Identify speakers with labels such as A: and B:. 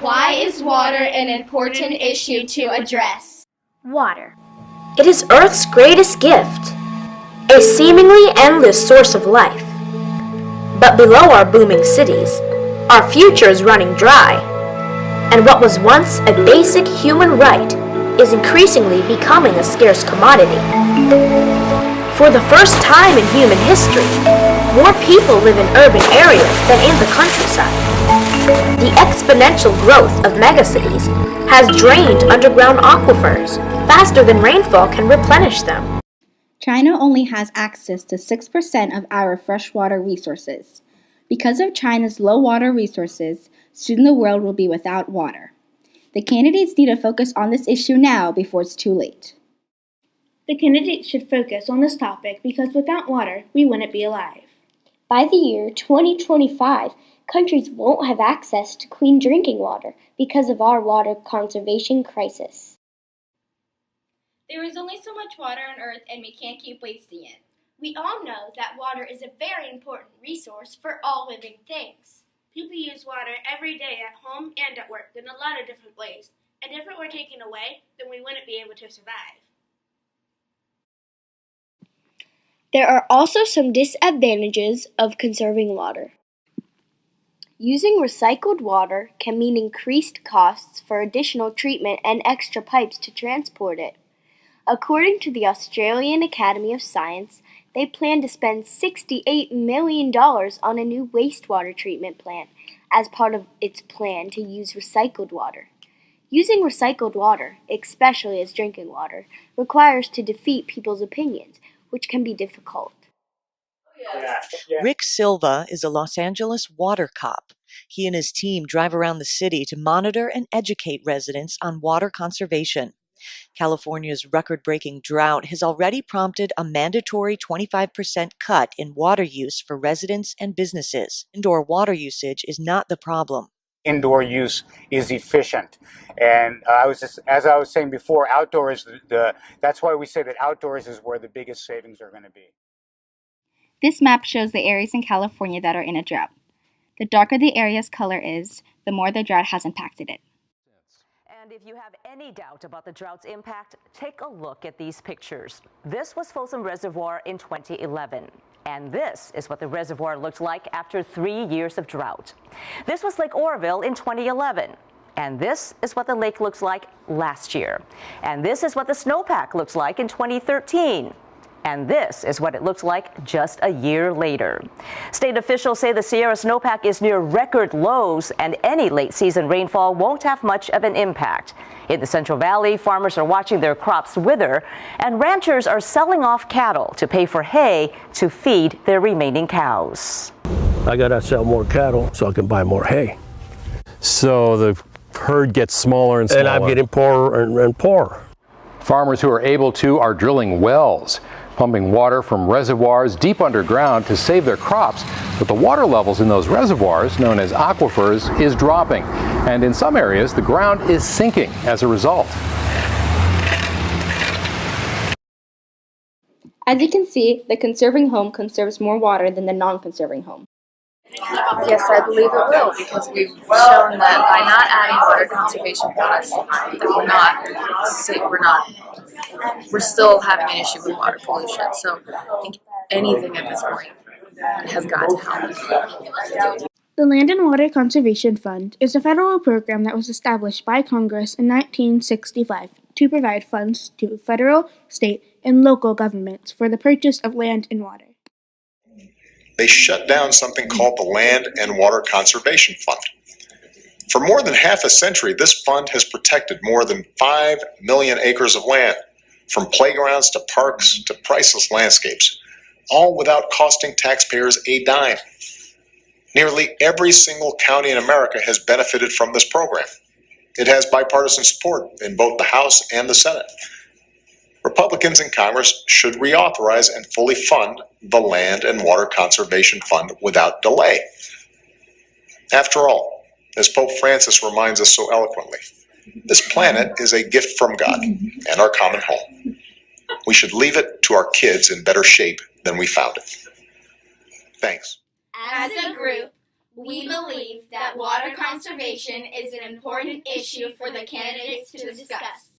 A: Why is water an important issue to address?
B: Water. It is Earth's greatest gift, a seemingly endless source of life. But below our booming cities, our future is running dry, and what was once a basic human right is increasingly becoming a scarce commodity. For the first time in human history, more people live in urban areas than in the countryside. The exponential growth of megacities has drained underground aquifers faster than rainfall can replenish them.
C: China only has access to 6% of our freshwater resources. Because of China's low water resources, soon the world will be without water. The candidates need to focus on this issue now before it's too late.
D: The candidates should focus on this topic because without water, we wouldn't be alive.
E: By the year 2025, countries won't have access to clean drinking water because of our water conservation crisis.
A: There is only so much water on Earth and we can't keep wasting it.
F: We all know that water is a very important resource for all living things.
D: People use water every day at home and at work in a lot of different ways, and if it were taken away, then we wouldn't be able to survive.
E: There are also some disadvantages of conserving water. Using recycled water can mean increased costs for additional treatment and extra pipes to transport it. According to the Australian Academy of Science, they plan to spend $68 million on a new wastewater treatment plant as part of its plan to use recycled water. Using recycled water, especially as drinking water, requires to defeat people's opinions, which can be difficult.
G: Rick Silva is a Los Angeles water cop. He and his team drive around the city to monitor and educate residents on water conservation. California's record-breaking drought has already prompted a mandatory 25% cut in water use for residents and businesses. Indoor water usage is not the problem.
H: Indoor use is efficient. And as I was saying before, outdoors, that's why we say that outdoors is where the biggest savings are going to be.
C: This map shows the areas in California that are in a drought. The darker the area's color is, the more the drought has impacted it.
I: And if you have any doubt about the drought's impact, take a look at these pictures. This was Folsom Reservoir in 2011. And this is what the reservoir looked like after 3 years of drought. This was Lake Oroville in 2011. And this is what the lake looks like last year. And this is what the snowpack looks like in 2013. And this is what it looks like just a year later. State officials say the Sierra snowpack is near record lows, and any late season rainfall won't have much of an impact. In the Central Valley, farmers are watching their crops wither, and ranchers are selling off cattle to pay for hay to feed their remaining cows.
J: I gotta sell more cattle so I can buy more hay.
K: So the herd gets smaller and smaller.
J: And I'm getting poorer and poorer.
L: Farmers who are able to are drilling wells, pumping water from reservoirs deep underground to save their crops, but the water levels in those reservoirs, known as aquifers, is dropping. And in some areas, the ground is sinking as a result.
C: As you can see, the conserving home conserves more water than the non-conserving home.
M: Yes, I believe it will, because we've shown that by not adding water conservation products, that we're still having an issue with water pollution. So I think anything at this point has got to help.
D: The Land and Water Conservation Fund is a federal program that was established by Congress in 1965 to provide funds to federal, state, and local governments for the purchase of land and water.
N: They shut down something called the Land and Water Conservation Fund. For more than half a century, this fund has protected more than 5 million acres of land, from playgrounds to parks to priceless landscapes, all without costing taxpayers a dime. Nearly every single county in America has benefited from this program. It has bipartisan support in both the House and the Senate. Republicans in Congress should reauthorize and fully fund the Land and Water Conservation Fund without delay. After all, as Pope Francis reminds us so eloquently, this planet is a gift from God and our common home. We should leave it to our kids in better shape than we found it. Thanks.
A: As a group, We believe that water conservation is an important issue for the candidates to discuss.